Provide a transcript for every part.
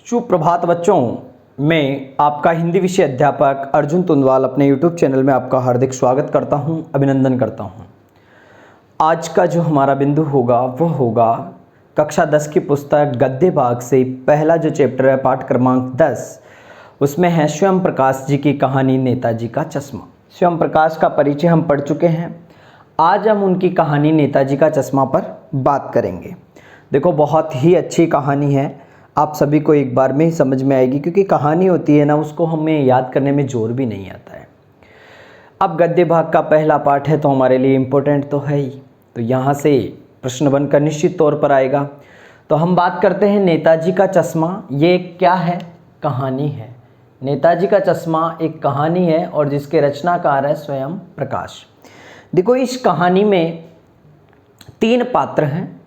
सुप्रभात बच्चों, मैं आपका हिंदी विषय अध्यापक अर्जुन तुंदवाल अपने यूट्यूब चैनल में आपका हार्दिक स्वागत करता हूं, अभिनंदन करता हूं। आज का जो हमारा बिंदु होगा वह होगा कक्षा 10 की पुस्तक गद्य भाग से पहला जो चैप्टर है पाठ क्रमांक 10, उसमें है स्वयं प्रकाश जी की कहानी नेताजी का चश्मा। स्वयं प्रकाश का परिचय हम पढ़ चुके हैं। आज हम उनकी कहानी नेताजी का चश्मा पर बात करेंगे। देखो, बहुत ही अच्छी कहानी है, आप सभी को एक बार में ही समझ में आएगी, क्योंकि कहानी होती है ना, उसको हमें याद करने में जोर भी नहीं आता है। अब गद्य भाग का पहला पाठ है तो हमारे लिए इम्पोर्टेंट तो है ही, तो यहाँ से प्रश्न बनकर निश्चित तौर पर आएगा। तो हम बात करते हैं नेताजी का चश्मा। ये क्या है? कहानी है। नेताजी का चश्मा एक कहानी है और जिसके रचनाकार है स्वयं प्रकाश। देखो, इस कहानी में 3 पात्र हैं,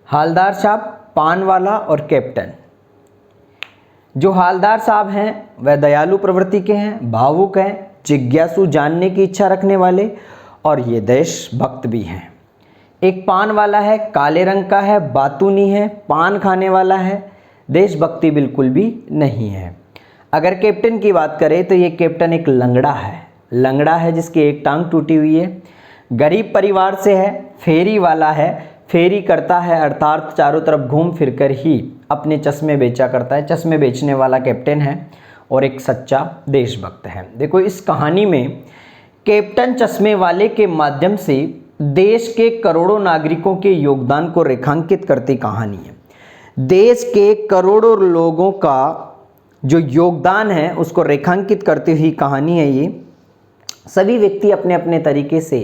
हालदार साहब, पान वाला और कैप्टन। जो हालदार साहब हैं वह दयालु प्रवृत्ति के हैं, भावुक हैं, जिज्ञासु, जानने की इच्छा रखने वाले, और ये देशभक्त भी हैं। एक पान वाला है, काले रंग का है, बातूनी है, पान खाने वाला है, देशभक्ति बिल्कुल भी नहीं है। अगर कैप्टन की बात करें तो ये कैप्टन एक लंगड़ा है जिसकी एक टांग टूटी हुई है, गरीब परिवार से है, फेरी वाला है, फेरी करता है अर्थात चारों तरफ घूम फिर कर ही अपने चश्मे बेचा करता है। चश्मे बेचने वाला कैप्टन है और एक सच्चा देशभक्त है। देखो, इस कहानी में कैप्टन चश्मे वाले के माध्यम से देश के करोड़ों नागरिकों के योगदान को रेखांकित करती कहानी है। देश के करोड़ों लोगों का जो योगदान है उसको रेखांकित करती हुई कहानी है ये। सभी व्यक्ति अपने अपने तरीके से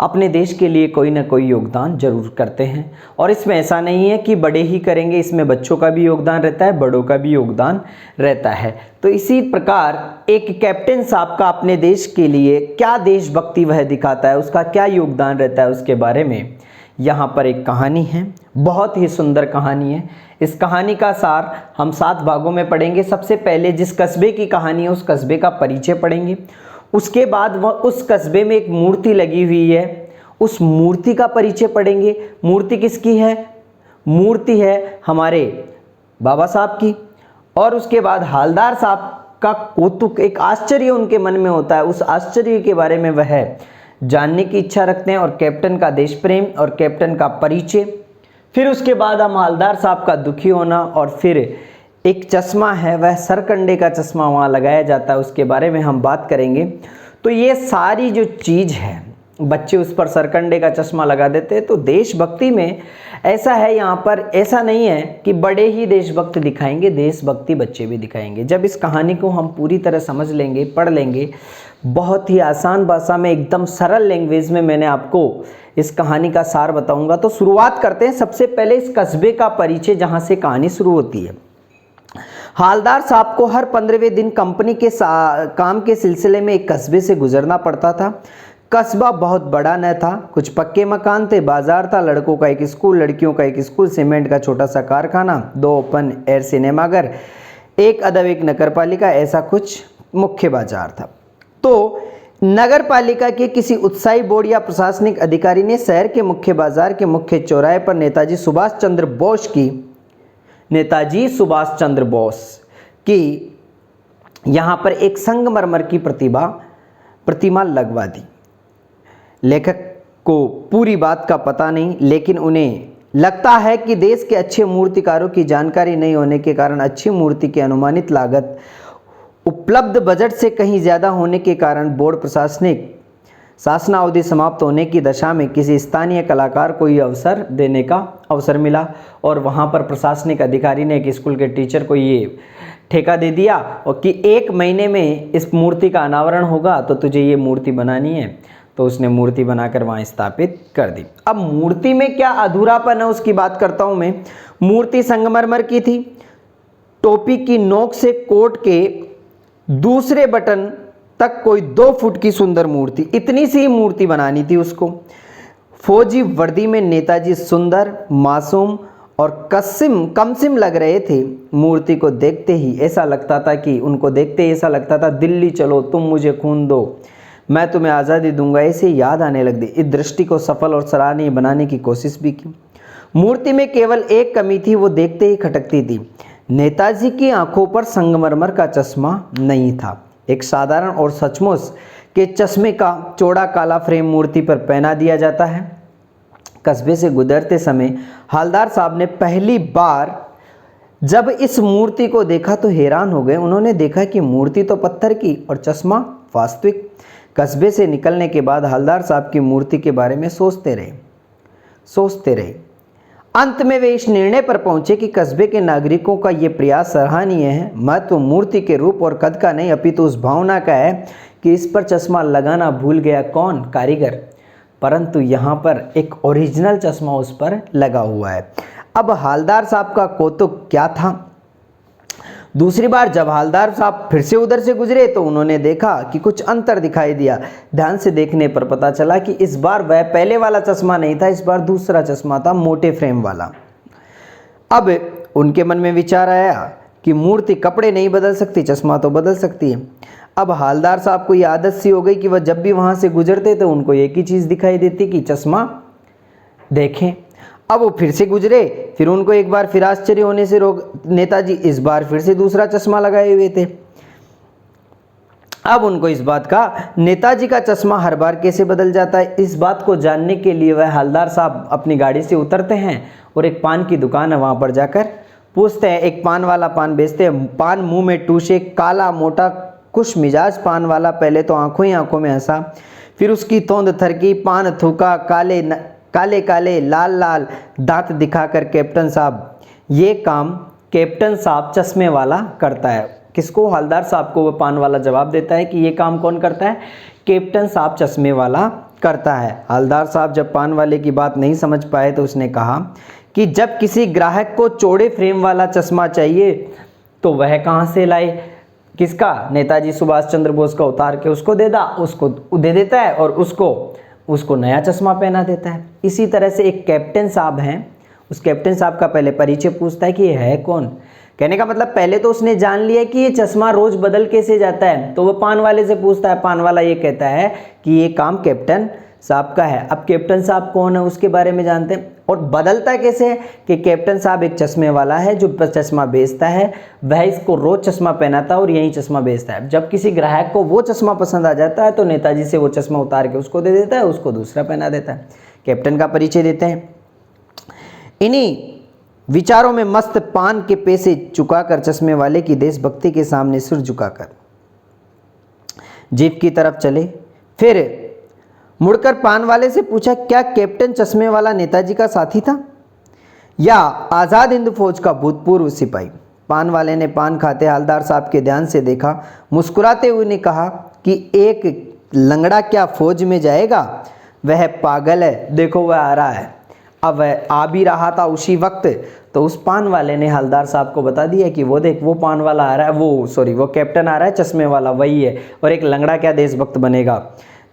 अपने देश के लिए कोई ना कोई योगदान जरूर करते हैं, और इसमें ऐसा नहीं है कि बड़े ही करेंगे, इसमें बच्चों का भी योगदान रहता है, बड़ों का भी योगदान रहता है। तो इसी प्रकार एक कैप्टन साहब का अपने देश के लिए क्या देशभक्ति वह दिखाता है, उसका क्या योगदान रहता है, उसके बारे में यहाँ पर एक कहानी है। बहुत ही सुंदर कहानी है। इस कहानी का सार हम 7 भागों में पढ़ेंगे। सबसे पहले जिस कस्बे की कहानी है उस कस्बे का परिचय पढ़ेंगे। उसके बाद वह उस कस्बे में एक मूर्ति लगी हुई है, उस मूर्ति का परिचय पढ़ेंगे। मूर्ति किसकी है? मूर्ति है हमारे बाबा साहब की। और उसके बाद हालदार साहब का कौतुक, एक आश्चर्य उनके मन में होता है, उस आश्चर्य के बारे में वह जानने की इच्छा रखते हैं। और कैप्टन का देश प्रेम और कैप्टन का परिचय। फिर उसके बाद हम हालदार साहब का दुखी होना, और फिर एक चश्मा है, वह सरकंडे का चश्मा वहाँ लगाया जाता है, उसके बारे में हम बात करेंगे। तो ये सारी जो चीज़ है, बच्चे उस पर सरकंडे का चश्मा लगा देते हैं। तो देशभक्ति में ऐसा है, यहाँ पर ऐसा नहीं है कि बड़े ही देशभक्त दिखाएंगे, देशभक्ति बच्चे भी दिखाएंगे। जब इस कहानी को हम पूरी तरह समझ लेंगे, पढ़ लेंगे, बहुत ही आसान भाषा में, एकदम सरल लैंग्वेज में मैंने आपको इस कहानी का सार बताऊंगा। तो शुरुआत करते हैं सबसे पहले इस कस्बे का परिचय, जहाँ से कहानी शुरू होती है। हालदार साहब को हर 15वें दिन कंपनी के काम के सिलसिले में एक कस्बे से गुजरना पड़ता था। कस्बा बहुत बड़ा न था, कुछ पक्के मकान थे, बाजार था, लड़कों का एक स्कूल, लड़कियों का एक स्कूल, सीमेंट का छोटा सा कारखाना, 2 ओपन एयर सिनेमाघर, एक अदब, एक नगरपालिका, ऐसा कुछ मुख्य बाजार था। तो नगरपालिका के किसी उत्साही बोर्ड या प्रशासनिक अधिकारी ने शहर के मुख्य बाजार के मुख्य चौराहे पर नेताजी सुभाष चंद्र बोस की यहाँ पर एक संगमरमर की प्रतिमा लगवा दी। लेखक को पूरी बात का पता नहीं, लेकिन उन्हें लगता है कि देश के अच्छे मूर्तिकारों की जानकारी नहीं होने के कारण अच्छी मूर्ति की अनुमानित लागत उपलब्ध बजट से कहीं ज़्यादा होने के कारण बोर्ड प्रशासनिक शासनावधि समाप्त होने की दशा में किसी स्थानीय कलाकार को ये अवसर देने का अवसर मिला, और वहाँ पर प्रशासनिक अधिकारी ने एक स्कूल के टीचर को ये ठेका दे दिया और कि 1 महीने में इस मूर्ति का अनावरण होगा तो तुझे ये मूर्ति बनानी है। तो उसने मूर्ति बनाकर वहाँ स्थापित कर दी। अब मूर्ति में क्या अधूरापन है उसकी बात करता हूँ मैं। मूर्ति संगमरमर की थी, टोपी की नोक से कोट के दूसरे बटन तक कोई 2 फुट की सुंदर मूर्ति, इतनी सी मूर्ति बनानी थी उसको। फौजी वर्दी में नेताजी सुंदर, मासूम और कमसिम लग रहे थे। मूर्ति को देखते ही ऐसा लगता था कि उनको देखते ही ऐसा लगता था, दिल्ली चलो, तुम मुझे खून दो, मैं तुम्हें आज़ादी दूंगा, ऐसे याद आने लग गई। इस दृष्टि को सफल और सराहनीय बनाने की कोशिश भी की। मूर्ति में केवल एक कमी थी, वो देखते ही खटकती थी। नेताजी की आंखों पर संगमरमर का चश्मा नहीं था। एक साधारण और सचमुच के चश्मे का चौड़ा काला फ्रेम मूर्ति पर पहना दिया जाता है। कस्बे से गुजरते समय हालदार साहब ने पहली बार जब इस मूर्ति को देखा तो हैरान हो गए। उन्होंने देखा कि मूर्ति तो पत्थर की और चश्मा वास्तविक। कस्बे से निकलने के बाद हालदार साहब की मूर्ति के बारे में सोचते रहे। अंत में वे इस निर्णय पर पहुंचे कि कस्बे के नागरिकों का ये प्रयास सराहनीय है। महत्व मूर्ति के रूप और कद का नहीं अपितु उस भावना का है कि इस पर चश्मा लगाना भूल गया कौन? कारीगर। परंतु यहाँ पर एक ओरिजिनल चश्मा उस पर लगा हुआ है। अब हालदार साहब का कौतुक क्या था? दूसरी बार जब हालदार साहब फिर से उधर से गुजरे तो उन्होंने देखा कि कुछ अंतर दिखाई दिया। ध्यान से देखने पर पता चला कि इस बार वह पहले वाला चश्मा नहीं था, इस बार दूसरा चश्मा था, मोटे फ्रेम वाला। अब उनके मन में विचार आया कि मूर्ति कपड़े नहीं बदल सकती, चश्मा तो बदल सकती है। अब हालदार साहब को ये आदत सी हो गई कि वह जब भी वहाँ से गुजरते तो उनको एक ही चीज़ दिखाई देती कि चश्मा देखें। अब वो फिर से गुजरे, फिर उनको एक बार फिर आश्चर्य होने से रोक नेताजी इस बार फिर से दूसरा चश्मा लगाए हुए थे। अब उनको इस बात का नेताजी का चश्मा हर बार कैसे बदल जाता है, इस बात को जानने के लिए वह हालदार साहब अपनी गाड़ी से उतरते हैं और एक पान की दुकान है वहाँ पर जाकर पूछते हैं। एक पान वाला पान बेचते हैं। पान मुंह में टूसे, काला मोटा खुश मिजाज पान वाला पहले तो आंखों ही आंखों में हंसा, फिर उसकी तोंद थरकी, पान थूका, काले काले लाल लाल दांत दिखाकर कैप्टन साहब, ये काम कैप्टन साहब चश्मे वाला करता है। किसको? हालदार साहब को। वो पान वाला जवाब देता है कि ये काम कौन करता है? कैप्टन साहब चश्मे वाला करता है। हालदार साहब जब पान वाले की बात नहीं समझ पाए तो उसने कहा कि जब किसी ग्राहक को चौड़े फ्रेम वाला चश्मा चाहिए तो वह कहाँ से लाए? किसका? नेताजी सुभाष चंद्र बोस का उतार के उसको दे देता है और उसको नया चश्मा पहना देता है। इसी तरह से एक कैप्टन साहब हैं, उस कैप्टन साहब का पहले परिचय पूछता है कि ये है कौन। कहने का मतलब पहले तो उसने जान लिया कि ये चश्मा रोज बदल कैसे जाता है, तो वो पान वाले से पूछता है। पान वाला ये कहता है कि ये काम कैप्टन साहब का है। अब कैप्टन साहब कौन है उसके बारे में जानते हैं। और बदलता कैसे है कि कैप्टन साहब एक चश्मे वाला है जो चश्मा बेचता है, वह इसको रोज चश्मा पहनाता है और यही चश्मा बेचता है। जब किसी ग्राहक को वो चश्मा पसंद आ जाता है तो नेताजी से वो चश्मा उतार के उसको दे देता है, उसको दूसरा पहना देता है। कैप्टन का परिचय देते हैं। इन्हीं विचारों में मस्त पान के पैसे चुकाकर चश्मे वाले की देशभक्ति के सामने सिर झुकाकर जीप की तरफ चले। फिर मुड़कर पान वाले से पूछा, क्या कैप्टन चश्मे वाला नेताजी का साथी था या आज़ाद हिंद फौज का भूतपूर्व सिपाही? पान वाले ने पान खाते हालदार साहब के ध्यान से देखा, मुस्कुराते हुए ने कहा कि एक लंगड़ा क्या फौज में जाएगा? वह पागल है, देखो वह आ रहा है। अब वह आ भी रहा था उसी वक्त, तो उस पान वाले ने हालदार साहब को बता दिया कि वो देख वो पान वाला आ रहा है, वो कैप्टन आ रहा है चश्मे वाला, वही है। और एक लंगड़ा क्या देशभक्त बनेगा?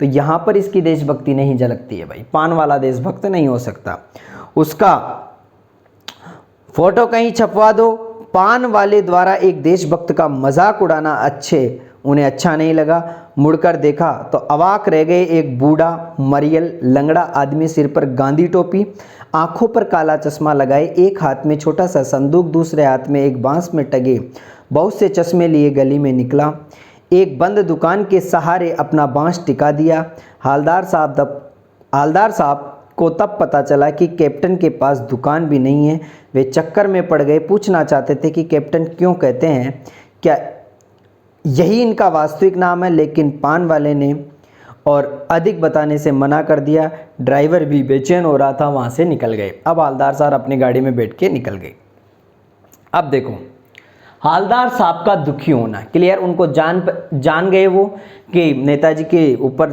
तो यहाँ पर इसकी देशभक्ति नहीं झलकती है भाई। पान वाला देशभक्त नहीं हो सकता। उसका फोटो कहीं छपवा दो। पान वाले द्वारा एक देशभक्त का मजाक उड़ाना उन्हें अच्छा नहीं लगा। मुड़कर देखा तो अवाक रह गए। एक बूढ़ा मरियल लंगड़ा आदमी, सिर पर गांधी टोपी, आंखों पर काला चश्मा लगाए, एक हाथ में छोटा सा संदूक, दूसरे हाथ में एक बांस में टगे बहुत से चश्मे लिए गली में निकला। एक बंद दुकान के सहारे अपना बांस टिका दिया। हालदार साहब को तब पता चला कि कैप्टन के पास दुकान भी नहीं है। वे चक्कर में पड़ गए। पूछना चाहते थे कि कैप्टन क्यों कहते हैं, क्या यही इनका वास्तविक नाम है, लेकिन पान वाले ने और अधिक बताने से मना कर दिया। ड्राइवर भी बेचैन हो रहा था, वहाँ से निकल गए। अब हालदार साहब अपनी गाड़ी में बैठ के निकल गए। अब देखो हालदार साहब का दुखी होना क्लियर, उनको जान गए वो कि नेताजी के ऊपर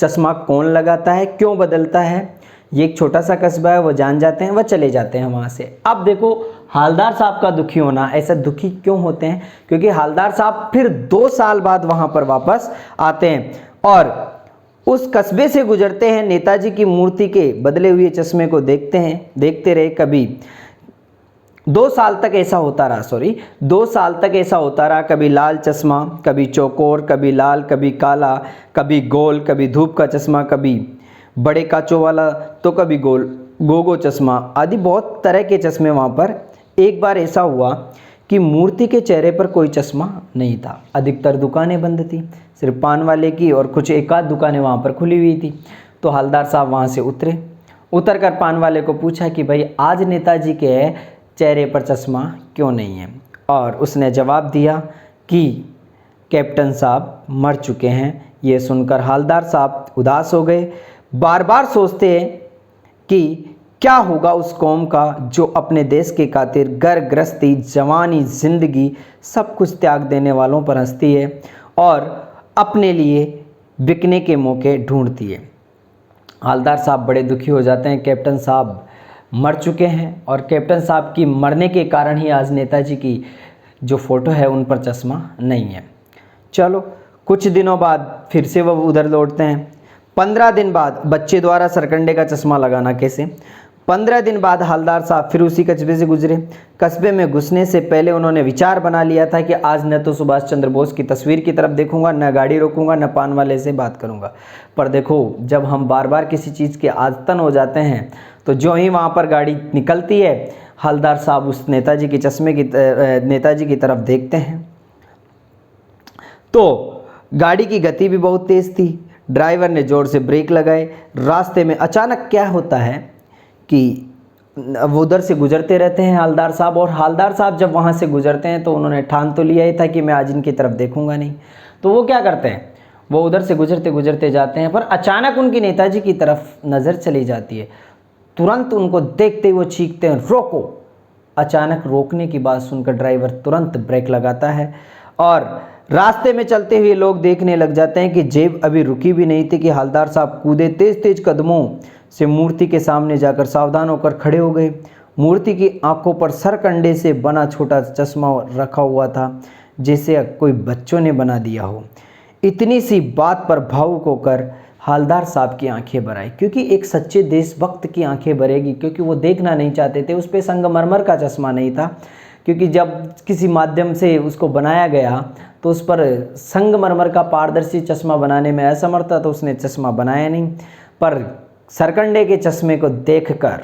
चश्मा कौन लगाता है, क्यों बदलता है। ये एक छोटा सा कस्बा है, वो जान जाते हैं, वह चले जाते हैं वहाँ से। अब देखो हालदार साहब का दुखी होना, ऐसा दुखी क्यों होते हैं? क्योंकि हालदार साहब फिर 2 साल बाद वहाँ पर वापस आते हैं और उस कस्बे से गुजरते हैं। नेताजी की मूर्ति के बदले हुए चश्मे को देखते रहे। कभी 2 साल तक ऐसा होता रहा। कभी लाल चश्मा, कभी चौकोर, कभी लाल, कभी काला, कभी गोल, कभी धूप का चश्मा, कभी बड़े कांचों वाला, तो कभी गोगो चश्मा आदि बहुत तरह के चश्मे वहाँ पर। एक बार ऐसा हुआ कि मूर्ति के चेहरे पर कोई चश्मा नहीं था। अधिकतर दुकानें बंद थी, सिर्फ पान वाले की और कुछ एक आध दुकानें वहाँ पर खुली हुई थी। तो हवलदार साहब वहाँ से उतर कर पान वाले को पूछा कि भाई आज नेताजी के चेहरे पर चश्मा क्यों नहीं है। और उसने जवाब दिया कि कैप्टन साहब मर चुके हैं। ये सुनकर हवलदार साहब उदास हो गए। बार बार सोचते हैं कि क्या होगा उस कौम का जो अपने देश के खातिर घर गृहस्थी, जवानी, जिंदगी सब कुछ त्याग देने वालों पर हंसती है और अपने लिए बिकने के मौके ढूंढती है। हवलदार साहब बड़े दुखी हो जाते हैं। कैप्टन साहब मर चुके हैं और कैप्टन साहब की मरने के कारण ही आज नेताजी की जो फ़ोटो है उन पर चश्मा नहीं है। चलो कुछ दिनों बाद फिर से वह उधर लौटते हैं। 15 दिन बाद बच्चे द्वारा सरकंडे का चश्मा लगाना कैसे। 15 दिन बाद हवलदार साहब फिर उसी कस्बे से गुजरे। कस्बे में घुसने से पहले उन्होंने विचार बना लिया था कि आज न तो सुभाष चंद्र बोस की तस्वीर की तरफ देखूंगा, न गाड़ी रोकूंगा, न पान वाले से बात करूंगा। पर देखो, जब हम बार बार किसी चीज़ के आदतन हो जाते हैं तो जो ही वहाँ पर गाड़ी निकलती है, हवलदार साहब उस नेताजी की तरफ देखते हैं तो गाड़ी की गति भी बहुत तेज़ थी। ड्राइवर ने ज़ोर से ब्रेक लगाए। रास्ते में अचानक क्या होता है कि वो उधर से गुजरते रहते हैं हवलदार साहब, और हवलदार साहब जब वहाँ से गुजरते हैं तो उन्होंने ठान तो लिया ही था कि मैं आज इनकी तरफ देखूंगा नहीं। तो वो क्या करते हैं, वो उधर से गुजरते गुजरते जाते हैं, पर अचानक उनकी नेताजी की तरफ नज़र चली जाती है। तुरंत उनको देखते ही वो चीखते हैं, रोको। अचानक रोकने की बात सुनकर ड्राइवर तुरंत ब्रेक लगाता है और रास्ते में चलते हुए लोग देखने लग जाते हैं कि जेब अभी रुकी भी नहीं थी कि हवलदार साहब कूदे, तेज तेज कदमों से मूर्ति के सामने जाकर सावधान होकर खड़े हो गए। मूर्ति की आंखों पर सरकंडे से बना छोटा चश्मा रखा हुआ था, जैसे कोई बच्चों ने बना दिया हो। इतनी सी बात पर भावुक होकर हवलदार साहब की आंखें भर आई, क्योंकि एक सच्चे देशभक्त की आंखें भरेगी, क्योंकि वो देखना नहीं चाहते थे। उस पर संगमरमर का चश्मा नहीं था, क्योंकि जब किसी माध्यम से उसको बनाया गया तो उस पर संगमरमर का पारदर्शी चश्मा बनाने में असमर्थ था, तो उसने चश्मा बनाया नहीं। पर सरकंडे के चश्मे को देखकर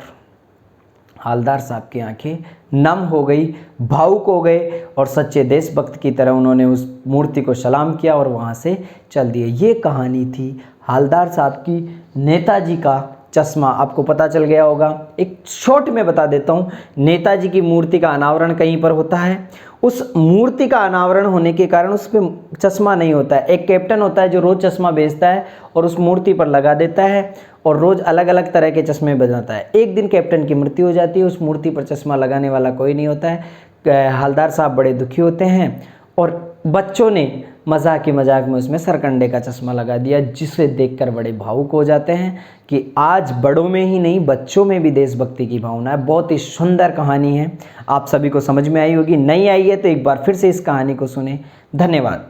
हवलदार साहब की आंखें नम हो गई, भावुक हो गए और सच्चे देशभक्त की तरह उन्होंने उस मूर्ति को सलाम किया और वहाँ से चल दिए। ये कहानी थी हवलदार साहब की नेताजी का चश्मा। आपको पता चल गया होगा। एक शॉर्ट में बता देता हूँ, नेताजी की मूर्ति का अनावरण कहीं पर होता है। उस मूर्ति का अनावरण होने के कारण उस पर चश्मा नहीं होता है। एक कैप्टन होता है जो रोज़ चश्मा बेचता है और उस मूर्ति पर लगा देता है और रोज़ अलग अलग तरह के चश्मे बनाता है। एक दिन कैप्टन की मृत्यु हो जाती है, उस मूर्ति पर चश्मा लगाने वाला कोई नहीं होता है। हवलदार साहब बड़े दुखी होते हैं और बच्चों ने मजाक में उसमें सरकंडे का चश्मा लगा दिया, जिसे देखकर बड़े भावुक हो जाते हैं कि आज बड़ों में ही नहीं बच्चों में भी देशभक्ति की भावना है। बहुत ही सुंदर कहानी है, आप सभी को समझ में आई होगी। नहीं आई है तो एक बार फिर से इस कहानी को सुने। धन्यवाद।